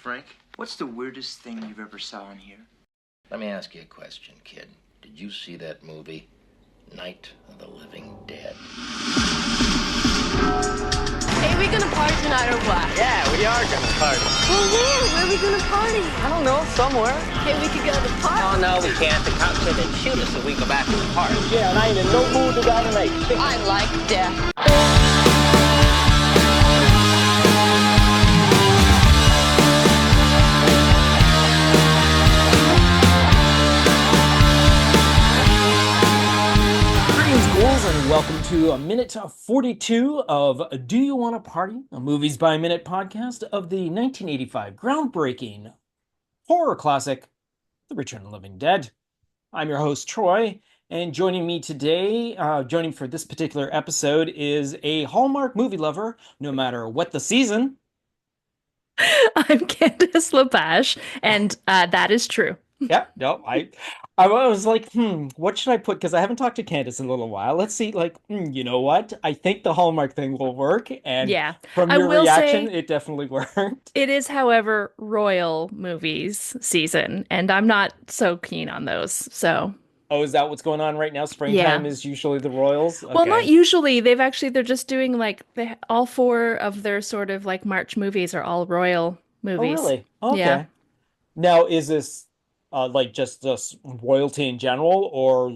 Frank. What's the weirdest thing you've ever saw in here? Let me ask you a question, kid. Did you see that movie, Night of the Living Dead? Hey, we gonna party tonight or what? Yeah, we are gonna party. Well, where are we gonna party? I don't know, somewhere. Hey, we could go to the park. Oh, no, we can't. The cops said they'd shoot us if we go back to the park. Yeah, and I ain't in no mood to go tonight. I like death. And welcome to a minute 42 of Do You Want to Party? A Movies by Minute podcast of the 1985 groundbreaking horror classic, The Return of the Living Dead. I'm your host, Troy, and joining me today, joining for this particular episode, is a Hallmark movie lover, no matter what the season. I'm Candace LaPage, and that is true. Yeah, no, I was like, what should I put? Because I haven't talked to Candace in a little while. Let's see, you know what? I think the Hallmark thing will work. And yeah, from your reaction, it definitely worked. It is, however, royal movies season, and I'm not so keen on those, so... Oh, is that what's going on right now? Springtime is usually the royals? Okay. Well, not usually. They're just doing, all four of their sort of, March movies are all royal movies. Oh, really? Okay. Yeah. Now, is this... just royalty in general, or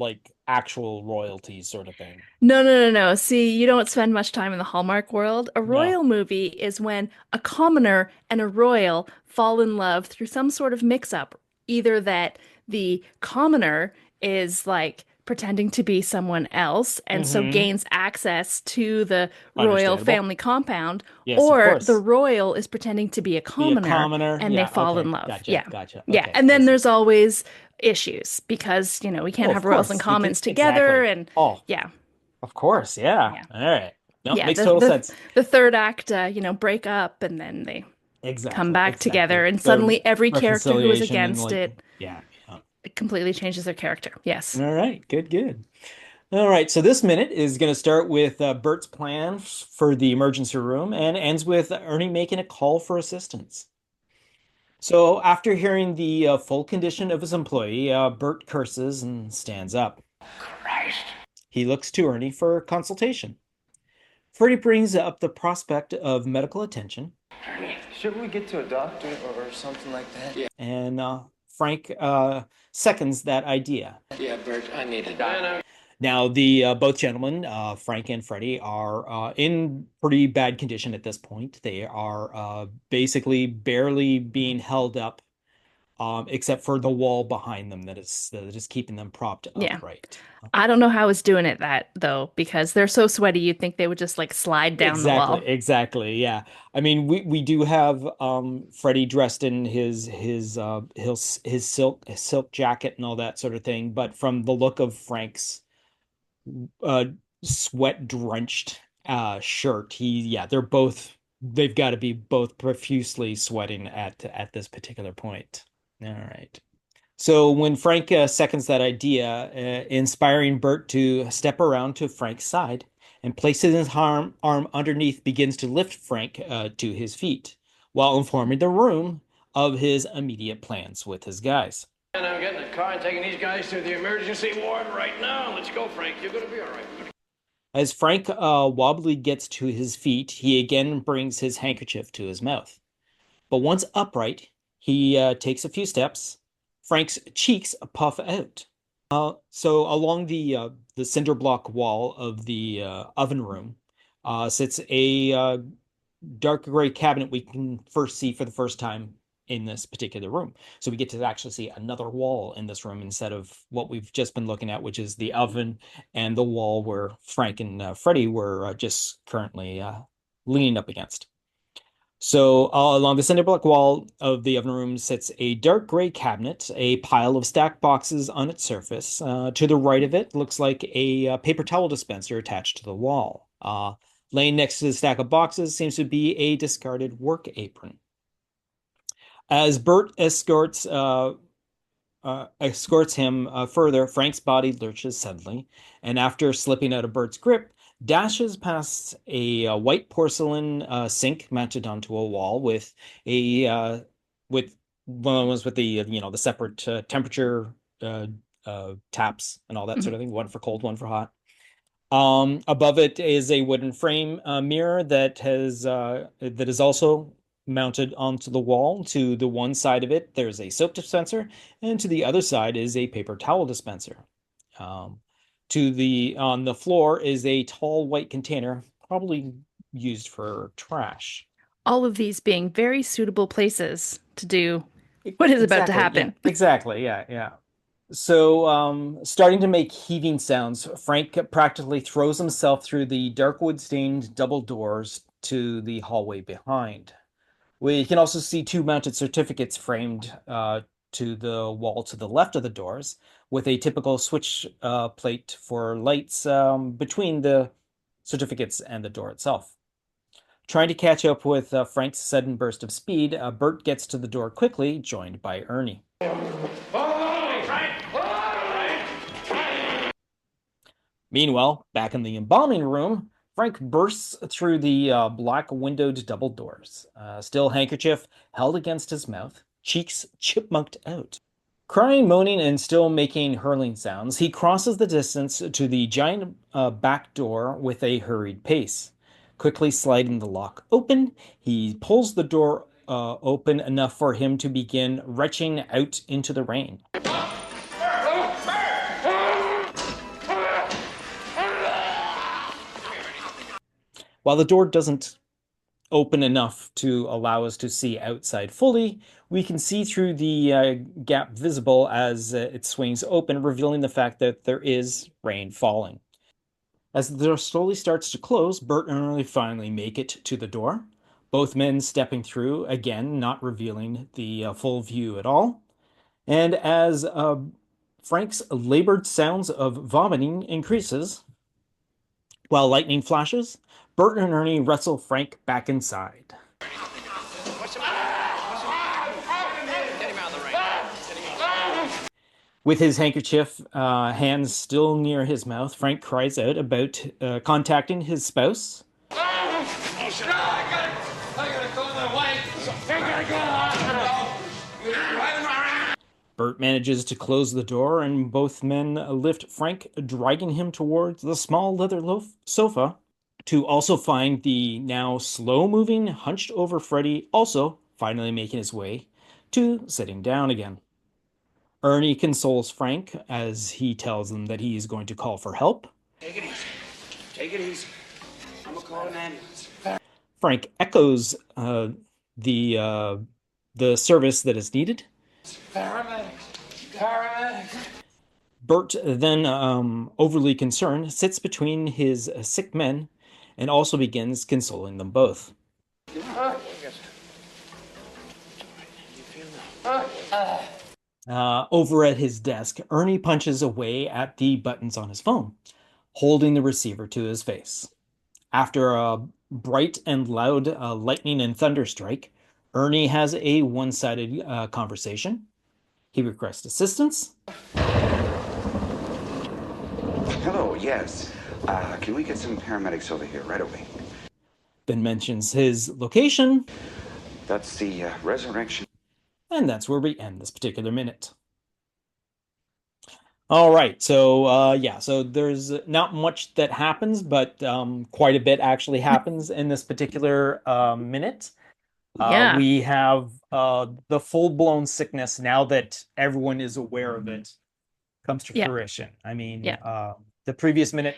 actual royalty sort of thing? No. See, you don't spend much time in the Hallmark world. A royal movie is when a commoner and a royal fall in love through some sort of mix-up. Either that the commoner is pretending to be someone else and so gains access to the royal family compound, or the royal is pretending to be a commoner and they fall in love. Gotcha. Okay, and then there's always issues because, we can't have royals and commons together. Exactly. Of course, yeah. All right. No, makes total sense. The third act, break up and then they come back together, and suddenly every character who was against it it completely changes their character. Yes. All right. Good. All right. So this minute is going to start with Bert's plan for the emergency room and ends with Ernie making a call for assistance. So after hearing the full condition of his employee, Bert curses and stands up. Christ. He looks to Ernie for consultation. Freddie brings up the prospect of medical attention. Ernie. Shouldn't we get to a doctor or something like that? Yeah. And Frank seconds that idea. Yeah, Bert, I need a doctor. Now, the both gentlemen, Frank and Freddie, are in pretty bad condition at this point. They are basically barely being held up, except for the wall behind them that is keeping them propped upright. I don't know how it's doing it though, because they're so sweaty. You'd think they would just slide down the wall. Exactly. Yeah. I mean, we do have Freddie dressed in his silk jacket and all that sort of thing, but from the look of Frank's sweat drenched shirt, they've got to be both profusely sweating at this particular point. All right. So when Frank seconds that idea, inspiring Bert to step around to Frank's side and placing his arm underneath, begins to lift Frank to his feet while informing the room of his immediate plans with his guys. And I'm getting a car and taking these guys to the emergency ward right now. Let's go, Frank. You're going to be all right. As Frank wobbly gets to his feet, he again brings his handkerchief to his mouth. But once upright, he takes a few steps. Frank's cheeks puff out. So along the cinder block wall of the oven room sits a dark gray cabinet we can first see for the first time in this particular room. So we get to actually see another wall in this room instead of what we've just been looking at, which is the oven and the wall where Frank and Freddie were just currently leaning up against. So along the cinder block wall of the oven room sits a dark gray cabinet, a pile of stacked boxes on its surface. To the right of it looks like a paper towel dispenser attached to the wall. Laying next to the stack of boxes seems to be a discarded work apron. As Bert escorts him further, Frank's body lurches suddenly, and after slipping out of Bert's grip, dashes past a white porcelain sink mounted onto a wall with a with one of the ones with the the separate temperature uh, taps and all that Mhm. sort of thing. One for cold, one for hot. Above it is a wooden frame mirror that is also mounted onto the wall. To the one side of it, there's a soap dispenser, and to the other side is a paper towel dispenser. Um, to the on the floor is a tall white container, probably used for trash. All of these being very suitable places to do what is about to Exactly. Yeah. happen. Exactly. Yeah. Yeah. So, starting to make heaving sounds, Frank practically throws himself through the dark wood-stained double doors to the hallway behind. We can also see two mounted certificates framed to the wall to the left of the doors, with a typical switch plate for lights between the certificates and the door itself. Trying to catch up with Frank's sudden burst of speed, Bert gets to the door quickly, joined by Ernie. Meanwhile, back in the embalming room, Frank bursts through the black windowed double doors, still handkerchief held against his mouth, cheeks chipmunked out. Crying, moaning, and still making hurling sounds, he crosses the distance to the giant back door with a hurried pace. Quickly sliding the lock open, he pulls the door open enough for him to begin retching out into the rain. While the door doesn't open enough to allow us to see outside fully, we can see through the gap visible as it swings open, revealing the fact that there is rain falling. As the door slowly starts to close, Bert and Ernie finally make it to the door, both men stepping through, again, not revealing the full view at all. And as Frank's labored sounds of vomiting increases, while lightning flashes, Bert and Ernie wrestle Frank back inside. With his handkerchief hands still near his mouth, Frank cries out about contacting his spouse. Bert manages to close the door, and both men lift Frank, dragging him towards the small leather sofa, to also find the now slow-moving, hunched-over Freddy also finally making his way to sitting down again. Ernie consoles Frank as he tells him that he is going to call for help. Take it easy. Take it easy. I'm gonna call an ambulance. Frank echoes the service that is needed. Paramedics. Paramedics. Bert, then overly concerned, sits between his sick men and also begins consoling them both. Over at his desk, Ernie punches away at the buttons on his phone, holding the receiver to his face. After a bright and loud lightning and thunder strike, Ernie has a one-sided conversation. He requests assistance. Hello, yes. Can we get some paramedics over here right away? Then mentions his location. That's the resurrection. And that's where we end this particular minute. All right, so so there's not much that happens, but quite a bit actually happens in this particular minute. Yeah. We have the full-blown sickness now that everyone is aware of it comes to Yeah. fruition. I mean, Yeah. the previous minute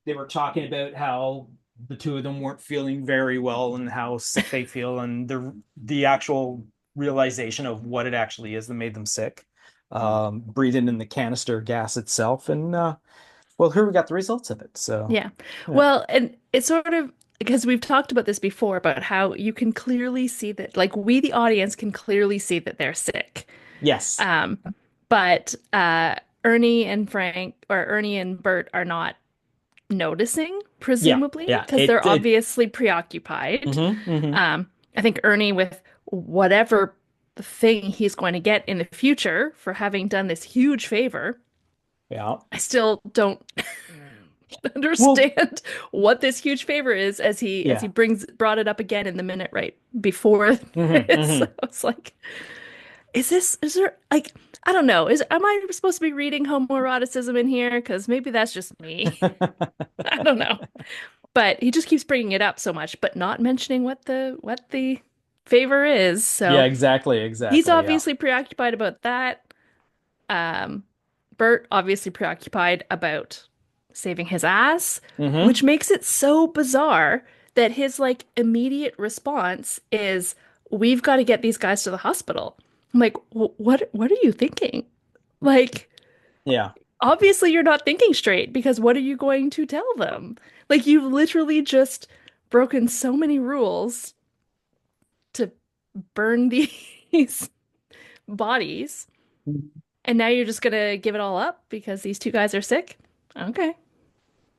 they were talking about how the two of them weren't feeling very well and how sick they feel, and the actual realization of what it actually is that made them sick. Breathing in the canister gas itself, and well, here we got the results of it. So Yeah. Well, and it's sort of because we've talked about this before about how you can clearly see that, like we, the audience, can clearly see that they're sick. yes, But Ernie and Ernie and Bert are not noticing, presumably, yeah, because they're obviously preoccupied. mhm. I think Ernie, with whatever thing he's going to get in the future for having done this huge favor, Yeah, I still don't Well, understand what this huge favor is as he yeah. brought it up again in the minute right before Hmm, this. So hmm. I was like, is there like I don't know. Am I supposed to be reading homoeroticism in here? Because maybe that's just me. I don't know. But he just keeps bringing it up so much, but not mentioning what the favor is. Yeah, So exactly, he's exactly. Yeah. obviously preoccupied about that. Um, Bert obviously preoccupied about saving his ass, Hmm. which makes it so bizarre that his like immediate response is, "We've got to get these guys to the hospital." I'm like, What are you thinking? Like, Yeah. obviously you're not thinking straight because what are you going to tell them? Like, you've literally just broken so many rules to burn these bodies, and now you're just gonna give it all up because these two guys are sick? Okay.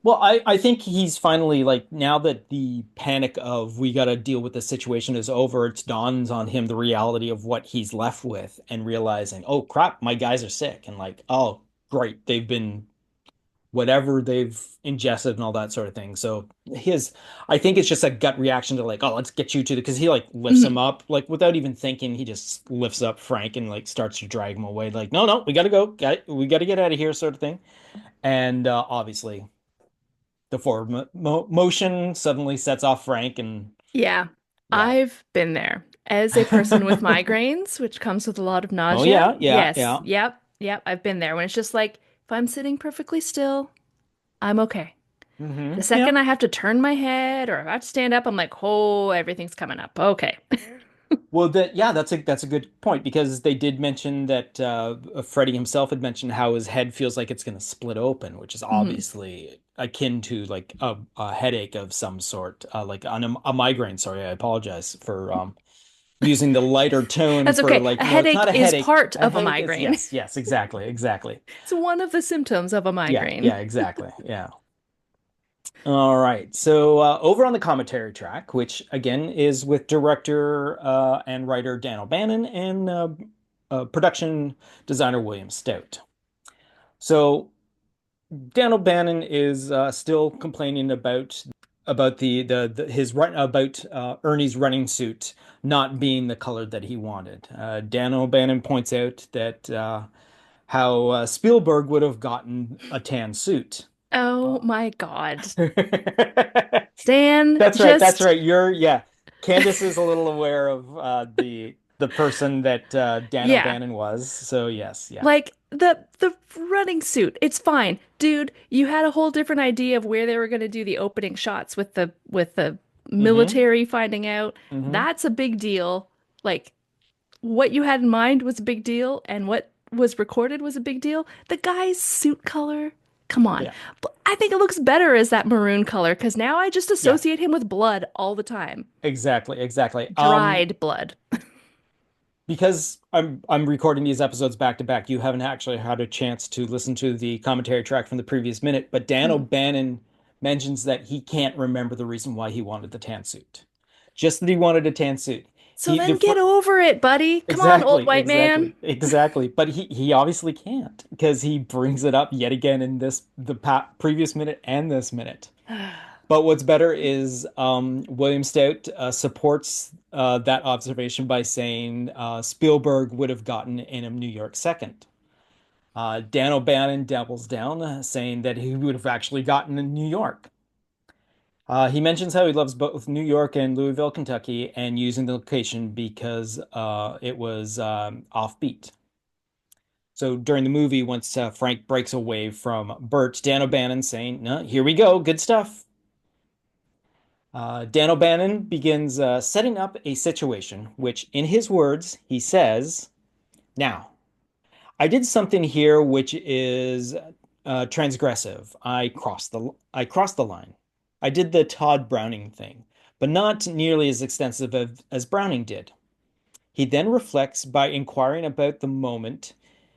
Well, I think he's finally like now that the panic of we got to deal with this situation is over, it dawns on him the reality of what he's left with and realizing, oh crap, my guys are sick and like, oh great, they've been whatever they've ingested and all that sort of thing. So his, I think it's just a gut reaction to like, oh, let's get you to the, because he like lifts him Mhm. up like without even thinking, he just lifts up Frank and like starts to drag him away. Like, no, no, we got to go, we got to get out of here, sort of thing. And obviously the forward motion suddenly sets off Frank, and Yeah, yeah. I've been there. As a person with migraines, which comes with a lot of Oh nausea. yeah, yeah, Yes, yeah. yep, I've been there when it's just like, if I'm sitting perfectly still, I'm okay. The Yeah. second I have to turn my head or if I have to stand up, I'm like, oh, everything's coming up. Okay. Well, that yeah, that's a good point because they did mention that Freddie himself had mentioned how his head feels like it's going to split open, which is Mhm. obviously akin to like a headache of some sort, like on a migraine. Sorry, I apologize for using the lighter tone That's for okay. like, A no, it's not headache a is headache. part A of a headache is migraine. yes, yes, exactly, exactly. It's one of the symptoms of a Yeah, migraine. yeah, exactly. Yeah. All right. So over on the commentary track, which again is with director and writer Dan O'Bannon and production designer William Stout. So Dan O'Bannon is still complaining about the his run about Ernie's running suit not being the color that he wanted. Dan O'Bannon points out that how Spielberg would have gotten a tan suit. Oh my God. That's Dan, right. That's just right. Yeah. Candace is a little aware of the person that Dan yeah. O'Bannon was. So yes, yeah. Like the running suit, it's fine. Dude, you had a whole different idea of where they were going to do the opening shots with the Mm-hmm. military finding out. Mm-hmm. That's a big deal. Like what you had in mind was a big deal and what was recorded was a big deal. The guy's suit color, come on. Yeah. But I think it looks better as that maroon color because now I just Yeah. associate him with blood all the time. Exactly. Exactly. Dried blood. Because I'm recording these episodes back to back, you haven't actually had a chance to listen to the commentary track from the previous minute, but Dan Mhm. O'Bannon mentions that he can't remember the reason why he wanted the tan suit. Just that he wanted a tan suit. So He the then get over it, buddy. Come on, old Exactly, white man. exactly, exactly. But he obviously can't because he brings it up yet again in the previous minute and this minute. But what's better is William Stout supports that observation by saying Spielberg would have gotten in a New York second. Dan O'Bannon doubles down, saying that he would have actually gotten in New York. He mentions how he loves both New York and Louisville, Kentucky, and using the location because it was offbeat. So during the movie, once Frank breaks away from Bert, Dan O'Bannon saying, "No, here we go, good stuff." Dan O'Bannon begins setting up a situation, which, in his words, he says, "Now, I did something here which is transgressive. I crossed the line. I did the Todd Browning thing, but not nearly as extensive as Browning did." He then reflects by inquiring about the moment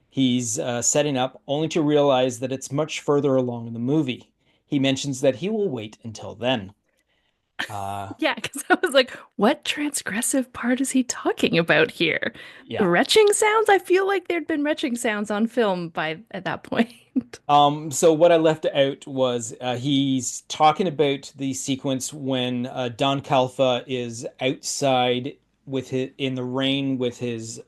he's setting up, only to realize that it's much further along in the movie. He mentions that he will wait until then. Uh, Yeah, because I was like, what transgressive part is he talking about here? yeah. Retching sounds? I feel like there'd been retching sounds on film by at that point. So what I left out was he's talking about the sequence when Don Calfa is outside with his in the rain with his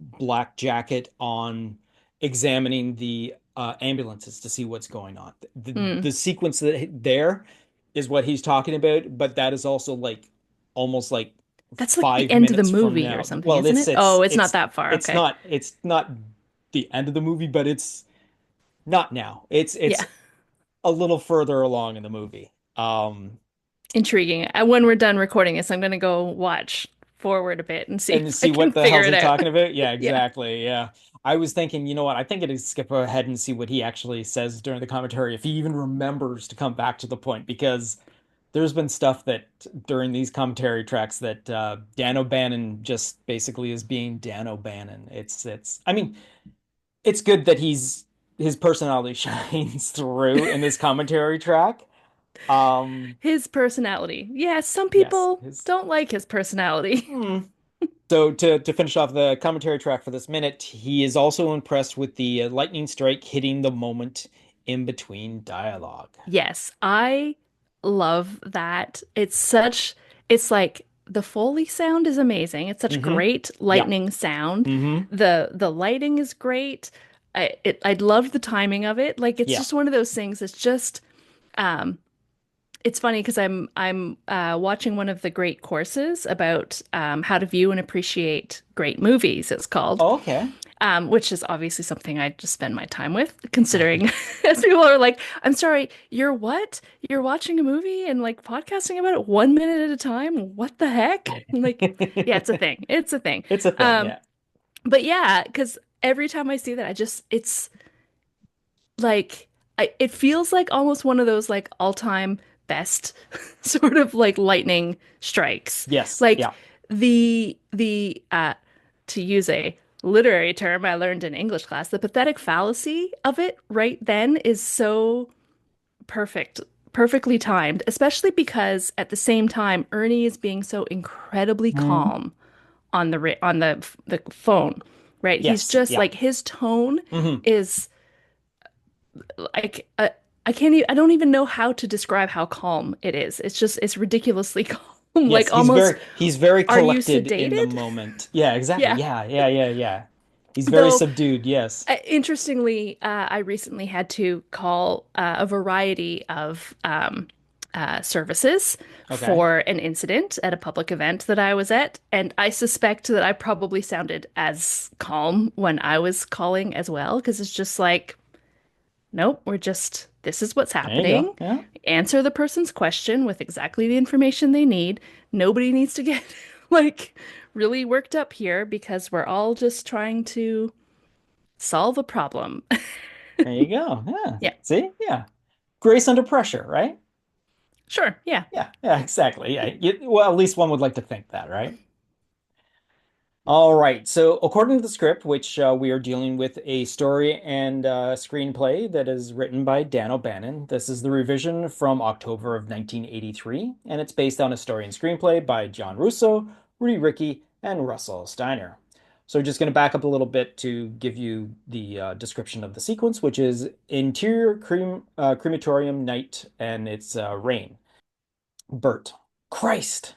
black jacket on, examining the ambulances to see what's going on. Mm. The sequence there is what he's talking about, but that is also like almost like That's like the five end of the minutes from movie or now. something, Well, isn't it? Oh, it's not that far. Okay. it's not the end of the movie, but it's not now. It's Yeah. a little further along in the movie. Intriguing. When we're done recording this, I'm gonna go watch forward a bit and see And if I see can what the figure hell's it he out. talking about? Yeah, Yeah. exactly. Yeah. I was thinking, you know what? I think it'd skip ahead and see what he actually says during the commentary, if he even remembers to come back to the point, because there's been stuff that during these commentary tracks that Dan O'Bannon just basically is being Dan O'Bannon. I mean, it's good that his personality shines through in this commentary track. Um, His personality. Yeah, some yes, people his don't like his personality. hmm. So to finish off the commentary track for this minute, he is also impressed with the lightning strike hitting the moment in between dialogue. Yes, I love that. It's like the Foley sound is amazing. It's such Hmm. great Yeah. lightning sound. Hmm. The lighting is great. I love the timing of it. Like it's Yeah. just one of those things. Um it's funny because I'm watching one of the great courses about how to view and appreciate great movies, it's called, Oh, okay. which is obviously something I just spend my time with, considering as people are like, I'm sorry, you're what? You're watching a movie and like podcasting about it 1 minute at a time? What the heck? I'm like, yeah, it's a thing. It's a thing. It's a thing, Um, yeah. but yeah, because every time I see that, it's like it feels like almost one of those like all-time best sort of like lightning strikes. Yes, Like yeah. the to use a literary term I learned in English class, the pathetic fallacy of it right then is so perfect, perfectly timed, especially because at the same time Ernie is being so incredibly Mhm. calm on the phone, right? He's Yes, just yeah. like his tone Hmm. is like I can't even, I don't even know how to describe how calm it is. It's ridiculously calm. Yes, Like almost, he's very are you collected in the sedated? moment. Yeah, exactly. Yeah. Yeah, yeah, yeah, yeah. He's very Though subdued, yes. interestingly, I recently had to call a variety of services Okay. for an incident at a public event that I was at, and I suspect that I probably sounded as calm when I was calling as well, because it's just like, nope, this is what's There you go. happening. Yeah. Answer the person's question with exactly the information they need. Nobody needs to get like really worked up here because we're all just trying to solve a problem. There you go. Yeah. Yeah, See? Yeah. Grace under pressure, right? sure. Yeah. Yeah, yeah, exactly. Yeah. Well, at least one would like to think that, right? All right. So, according to the script, which we are dealing with a story and screenplay that is written by Dan O'Bannon, this is the revision from October of 1983, and it's based on a story and screenplay by John Russo, Rudy Rickey, and Russell Steiner. So, just going to back up a little bit to give you the description of the sequence, which is interior crematorium night, and it's rain. Bert. Christ.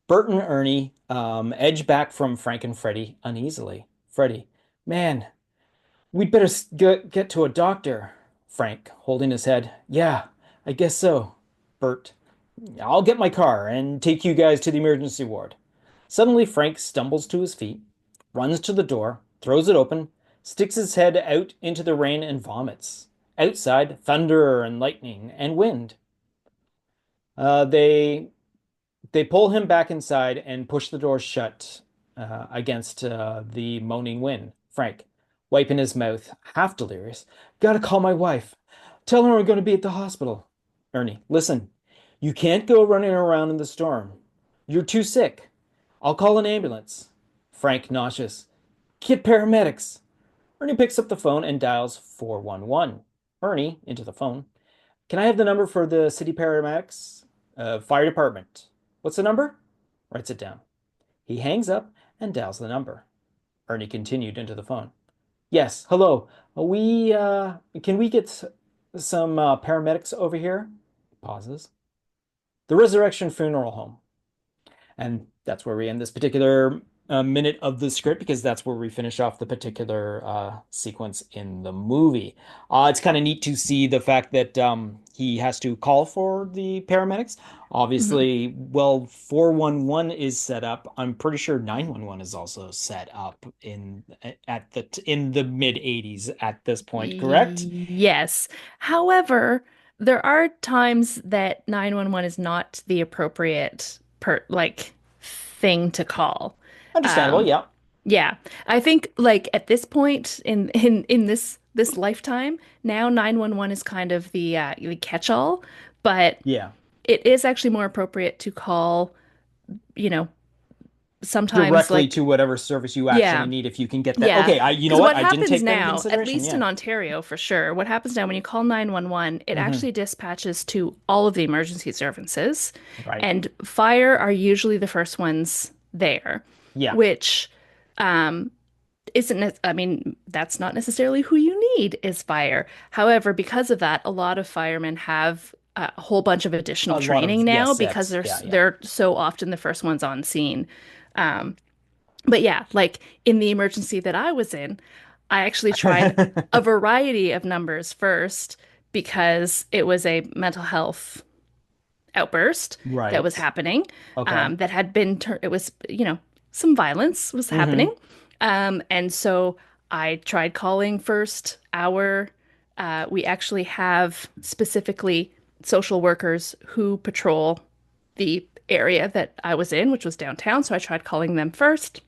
Bert and Ernie edge back from Frank and Freddie uneasily. Freddie, man, we'd better get to a doctor. Frank, holding his head. Yeah, I guess so. Bert, I'll get my car and take you guys to the emergency ward. Suddenly, Frank stumbles to his feet, runs to the door, throws it open, sticks his head out into the rain and vomits. Outside, thunder and lightning and wind. They pull him back inside and push the door shut against the moaning wind. Frank, wiping his mouth, half delirious. Gotta call my wife. Tell her we're going to be at the hospital. Ernie, listen. You can't go running around in the storm. You're too sick. I'll call an ambulance. Frank, nauseous. Get paramedics. Ernie picks up the phone and dials 411. Ernie, into the phone. Can I have the number for the city paramedics? Fire department. What's the number? Writes it down. He hangs up and dials the number. Ernie continued into the phone. Yes, hello. We can we get some paramedics over here? Pauses. The Resurrection Funeral Home. And that's where we end this particular minute of the script because that's where we finish off the particular sequence in the movie. It's kind of neat to see the fact that he has to call for the paramedics. Mhm. Obviously, well, 411 is set up. I'm pretty sure 911 is also set up in the mid 80s at this point, correct? Yes. However, there are times that 911 is not the appropriate thing to call. Understandable, Um, yeah. yeah. I think like at this point in this lifetime, now 911 is kind of the catch-all, but Yeah. it is actually more appropriate to call, you know, sometimes Directly like to whatever service you actually yeah. need if you can get that. Yeah, Okay, you know because what? what I didn't happens take that into now, at consideration. least in Yeah. Ontario for sure, what happens now when you call 911, it Hmm. actually dispatches to all of the emergency services, Right. and fire are usually the first ones there, Yeah. which um, I mean, that's not necessarily who you need is fire. However, because of that, a lot of firemen have a whole bunch of additional A lot of training now yes, because that's yeah, yeah. they're so often the first ones on scene. Um, but yeah, like in the emergency that I was in, I actually tried a variety of numbers first because it was a mental health outburst that was Right. happening. Okay. That had been, it was, some violence was Hmm. happening. And so I tried calling first we actually have specifically social workers who patrol the area that I was in, which was downtown. So I tried calling them first,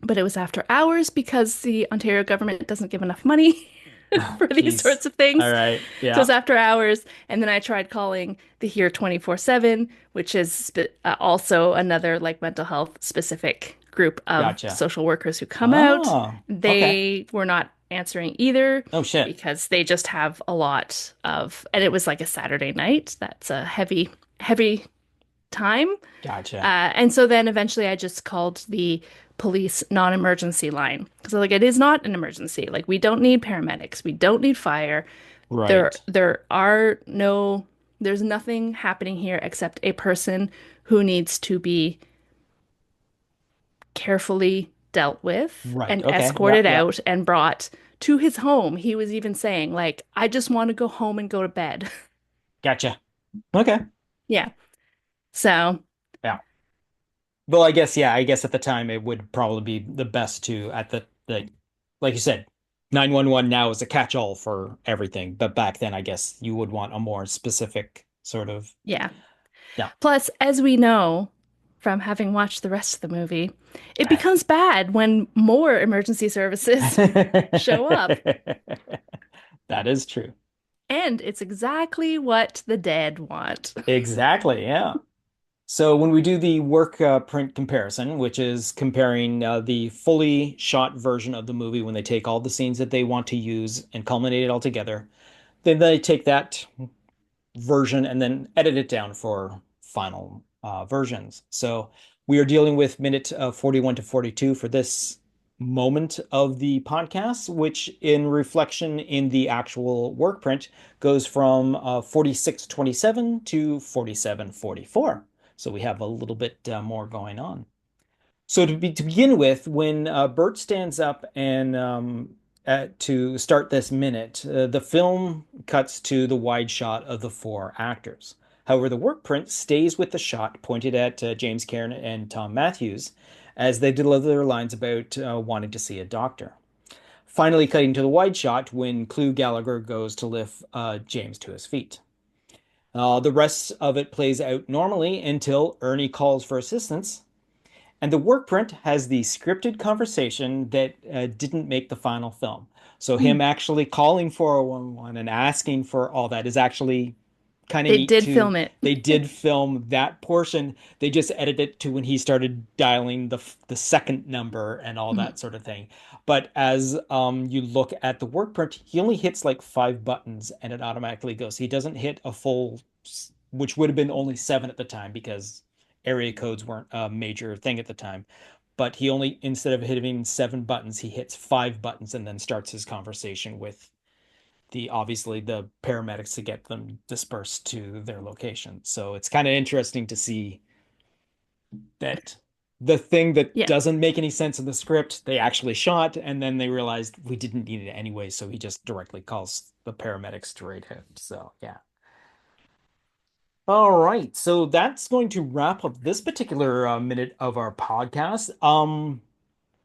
but it was after hours because the Ontario government doesn't give enough money Oh, for these jeez. sorts of All things. right. So it's Yeah. after hours. And then I tried calling the Here 24/7, which is also another like mental health specific group of Gotcha. social workers who come out. Oh, okay. They were not answering either Oh shit. because they just have a lot and it was like a Saturday night. That's a heavy time. Gotcha. And so then eventually I just called the police non-emergency line because like it is not an emergency. Like we don't need paramedics, we don't need fire. There Right. there are no there's nothing happening here except a person who needs to be carefully dealt with Right. and Okay. Yeah, escorted yeah. out and brought to his home. He was even saying like I just want to go home and go to bed. Gotcha. Okay. Yeah. So, Yeah. Well, I guess yeah, I guess at the time it would probably be the best to at the like you said, 911 now is a catch-all for everything, but back then I guess you would want a more specific sort of yeah. yeah. Plus, as we know from having watched the rest of the movie, it becomes bad when more emergency services show up. That is true. And it's exactly what the dead want. Exactly, yeah. So when we do the work print comparison, which is comparing the fully shot version of the movie when they take all the scenes that they want to use and culminate it all together, then they take that version and then edit it down for final versions. So we are dealing with minute 41 to 42 for this moment of the podcast, which in reflection in the actual work print goes from 46:27 to 47:44. So we have a little bit more going on. So to begin with, when Bert stands up and to start this minute, the film cuts to the wide shot of the four actors. However, the work print stays with the shot pointed at James Cairn and Tom Matthews as they deliver their lines about wanting to see a doctor. Finally, cutting to the wide shot when Clu Gallagher goes to lift James to his feet. The rest of it plays out normally until Ernie calls for assistance, and the work print has the scripted conversation that didn't make the final film. So him Hmm. actually calling 411 and asking for all that is actually kind of They neat did too. film it. They did film that portion. They just edited it to when he started dialing the second number and all Mhm. that sort of thing. But as you look at the work print, he only hits like five buttons and it automatically goes. He doesn't hit a full, which would have been only seven at the time because area codes weren't a major thing at the time. but he only, instead of hitting 7 buttons, he hits 5 buttons and then starts his conversation with obviously the paramedics to get them dispersed to their location. So it's kind of interesting to see that the thing that Yeah. doesn't make any sense in the script, they actually shot, and then they realized we didn't need it anyway, so he just directly calls the paramedics straight out. So yeah. All right, so that's going to wrap up this particular minute of our podcast.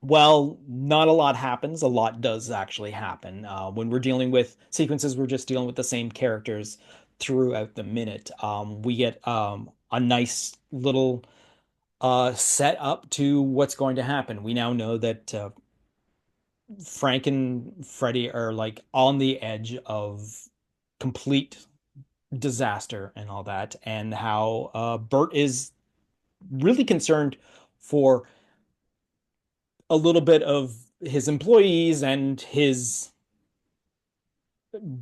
Well, not a lot happens. A lot does actually happen. When we're dealing with sequences, we're just dealing with the same characters throughout the minute. We get a nice little set up to what's going to happen. We now know that Frank and Freddy are like on the edge of complete disaster and all that, and how Bert is really concerned for a little bit of his employees and his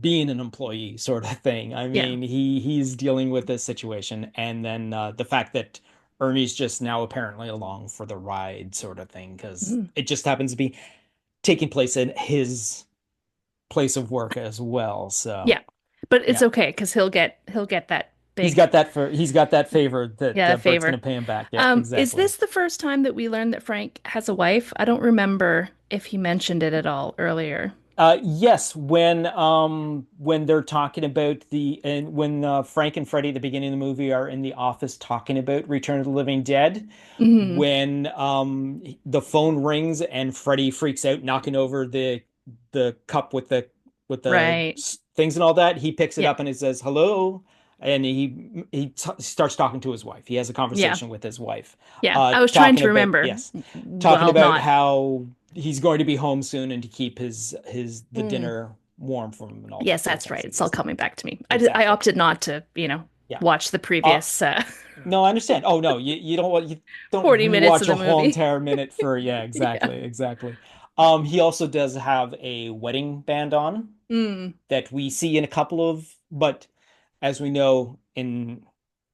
being an employee sort of thing. I Yeah. mean, he's dealing with this situation, and then the fact that Ernie's just now apparently along for the ride sort of thing, because Mm. it just happens to be taking place in his place of work as well. So Yeah. But it's yeah, okay because he'll get that he's big, got that favor that yeah, that Bert's going to favor. pay him back. Yeah, Is exactly. this the first time that we learned that Frank has a wife? I don't remember if he mentioned it at all earlier. Yes, when they're talking about and when Frank and Freddy at the beginning of the movie are in the office talking about Return of the Living Dead, Hmm. when the phone rings and Freddy freaks out, knocking over the cup with the Right. things and all that, he picks it Yeah. up and he says hello, and he starts talking to his wife. He has a Yeah. conversation with his wife, Yeah. I was trying talking to about, remember. yes, talking Well, about not. how he's going to be home soon and to keep the Mm. dinner warm for him and all Yes, that sort of that's thing. right. So It's all yes, coming back to me. I exactly. opted not to, Yeah. watch the Uh, previous no, I understand. Oh no, you don't 40 minutes of rewatch the a whole movie. entire minute for, yeah, Yeah. exactly, exactly. He also does have a wedding band on Mm. that we see in a couple of, but as we know in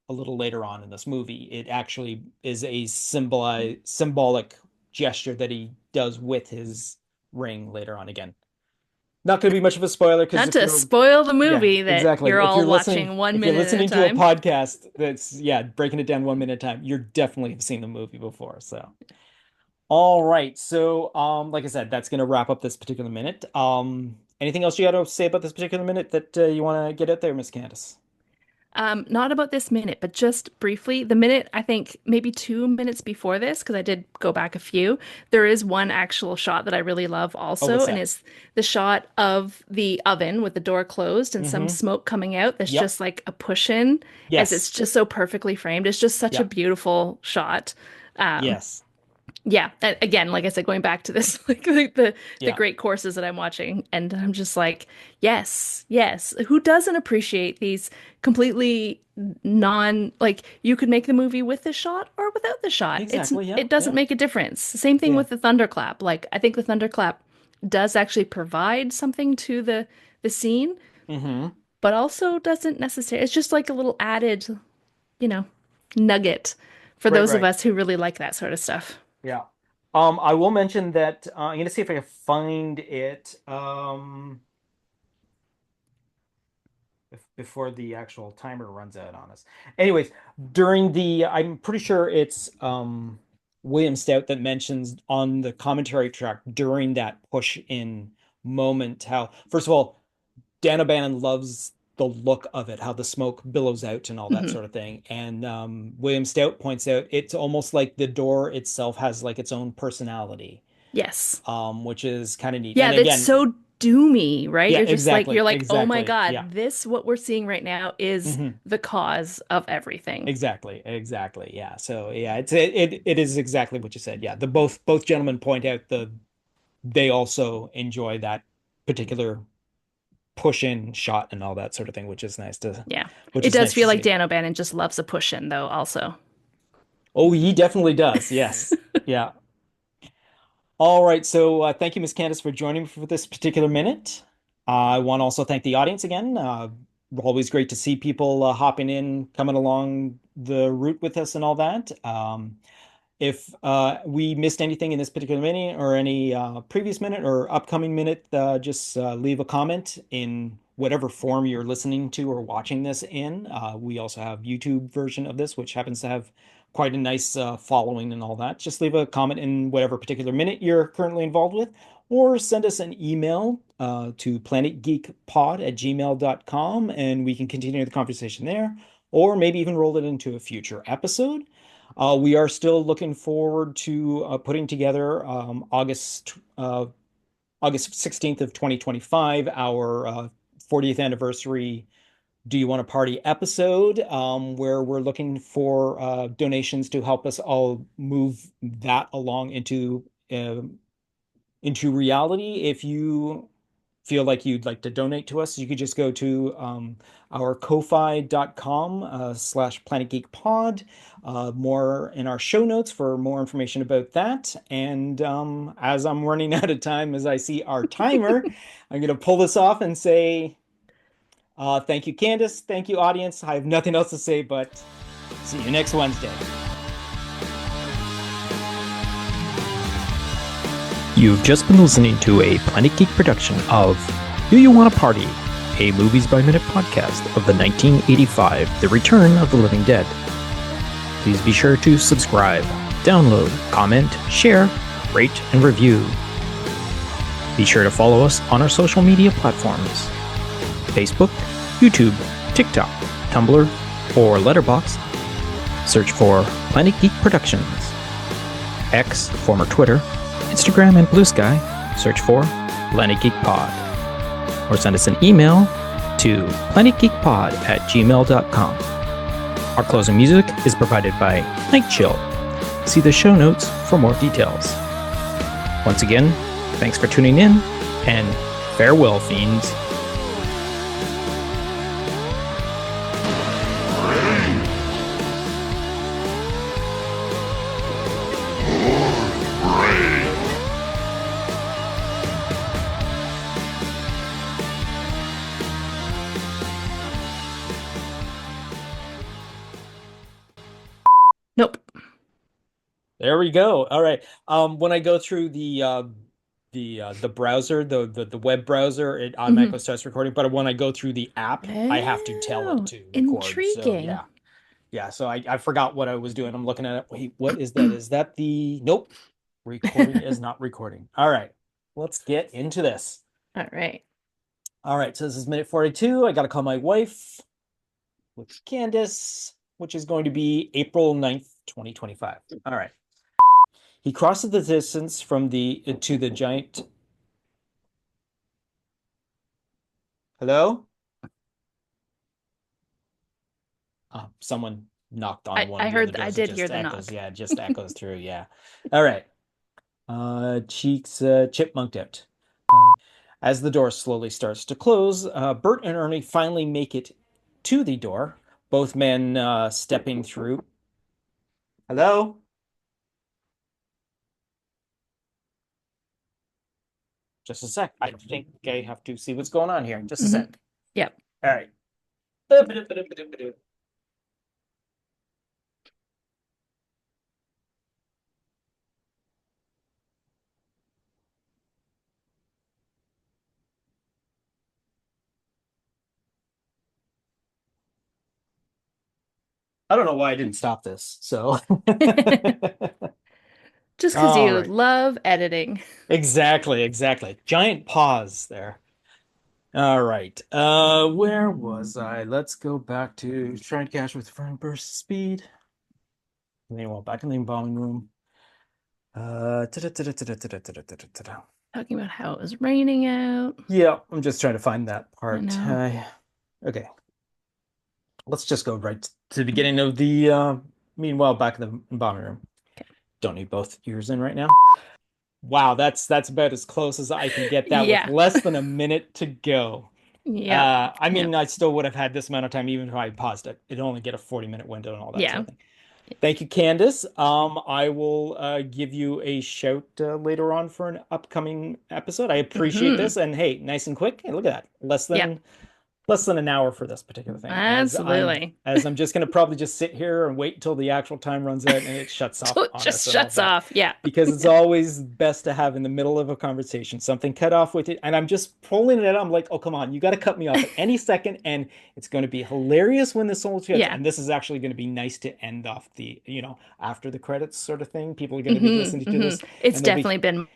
a little later on in this movie, it actually is a symbolic gesture that he does with his ring later on again. Not going to be much of a spoiler because Not if to you're, spoil the yeah, movie that exactly. you're all watching one If you're minute at a listening to a time. podcast that's, yeah, breaking it down 1 minute at a time, you're definitely have seen the movie before. So, all right. So, like I said, that's going to wrap up this particular minute. Anything else you got to say about this particular minute that you want to get out there, Miss Candace? Not about this minute, but just briefly, the minute, I think maybe 2 minutes before this, because I did go back a few, there is one actual shot that I really love Oh, also, what's and that? it's the shot of the oven with the door closed and some Mm-hmm. smoke coming out. That's Yep. just like a push in, as it's Yes. just so perfectly framed. It's just such a Yep. beautiful shot. Um, Yes. yeah, again, like I said, going back to this, like the Yeah. great courses that I'm watching, and I'm just like, yes, yes. Who doesn't appreciate these completely non, like you could make the movie with the shot or without the shot. Exactly. Yeah. It doesn't Yeah. make a difference. Same thing Yeah. with the thunderclap. Like I think the thunderclap does actually provide something to the scene, Mm-hmm. but also doesn't necessarily. It's just like a little added, you know, nugget for Right. those of Right. us who really like that sort of stuff. Yeah. I will mention that I'm gonna see if I can find it before the actual timer runs out on us. Anyways, I'm pretty sure it's William Stout that mentions on the commentary track during that push in moment how, first of all, Dan O'Bannon loves the look of it, how the smoke billows out and all that Hmm. sort of thing. And William Stout points out it's almost like the door itself has like its own personality, Yes. which is kind of neat. Yeah, And that's again, so doomy, right? yeah, You're just like, you're exactly, like, oh my exactly, yeah, God, this, what we're seeing right now is hmm the cause of everything. exactly, exactly, yeah. So yeah, it is exactly what you said. Yeah, the both gentlemen point out they also enjoy that particular push in shot and all that sort of thing, Yeah. which It is does nice to feel like see. Dan O'Bannon just loves a push in, though, also. Oh, he definitely does. Yes. Yeah. All right. So thank you, Miss Candace, for joining me for this particular minute. I want to also thank the audience again. Always great to see people hopping in, coming along the route with us and all that. If we missed anything in this particular minute or any previous minute or upcoming minute, just leave a comment in whatever form you're listening to or watching this in. We also have YouTube version of this, which happens to have quite a nice following and all that. Just leave a comment in whatever particular minute you're currently involved with, or send us an email to planetgeekpod@gmail.com, and we can continue the conversation there, or maybe even roll it into a future episode. We are still looking forward to putting together August 16th of 2025, our 40th anniversary Do You Want to Party episode, where we're looking for donations to help us all move that along into reality. If you feel like you'd like to donate to us, you could just go to our ko-fi.com /planetgeekpod. More in our show notes for more information about that. And as I'm running out of time, as I see our timer, I'm going to pull this off and say thank you, Candace. Thank you, audience. I have nothing else to say, but see you next Wednesday. You've just been listening to a Planet Geek production of Do You Want to Party, a Movies by Minute podcast of the 1985 The Return of the Living Dead. Please be sure to subscribe, download, comment, share, rate, and review. Be sure to follow us on our social media platforms: Facebook, YouTube, TikTok, Tumblr, or Letterboxd. Search for Planet Geek Productions. X, former Twitter, Instagram, and Blue Sky, search for Planet Geek Pod. Or send us an email to planetgeekpod@gmail.com. Our closing music is provided by Night Chill. See the show notes for more details. Once again, thanks for tuning in, and farewell, fiends. Nope. There we go. All right. When I go through the browser, the web browser, it automatically starts recording. But when I go through the app, I have to tell it to record. Intriguing. So yeah. So I forgot what I was doing. I'm looking at it. Wait, what is that? Is that the? Nope. Recording is not recording. All right. Let's get into this. All right. All right. So this is minute 42. I got to call my wife, which is Candace, which is going to be April 9th, 2025. All right. He crosses the distance from to the giant. Hello? Someone knocked on one. I of the heard. other I doors. did It hear just the echoes. knock. Yeah, it just echoes through. Yeah. All right. Cheeks chipmunked out. As the door slowly starts to close, Bert and Ernie finally make it to the door. Both men stepping through. Hello? Just a sec. I think I have to see what's going on here. Just a sec. Yep. All right. I don't know why I didn't stop this. So Just because All you right. love editing. Exactly. Giant pause there. All right. Where was I? Let's go back to trying to catch with front burst speed. Meanwhile, back in the embalming room. Talking about how it was raining out. Yeah, I'm just trying to find that part. know. Okay. Let's just go right to the beginning of the meanwhile back in the embalming room. Okay. Don't need both ears in right now. Wow, that's about as close as I can get that Yeah. with less than a minute to go. Yeah. I mean, I still would have had this amount of time even if I paused it. It'd only get a 40-minute window and all that Yeah. sort of thing. Thank you, Candace. I will give you a shout later on for an upcoming episode. I appreciate this. And hey, nice and quick. Hey, look at that. Less than less than an hour for this particular thing. Absolutely. As I'm just going to probably just sit here and wait until the actual time runs out and it shuts off. It just shuts off. Yeah. Because it's always best to have in the middle of a conversation something cut off with it. And I'm just pulling it out. I'm like, oh, come on, you got to cut me off at any second. And it's going to be hilarious when this all gets. Yeah. And this is actually going to be nice to end off the, after the credits sort of thing. People are going to be listening to this. It's and they'll definitely been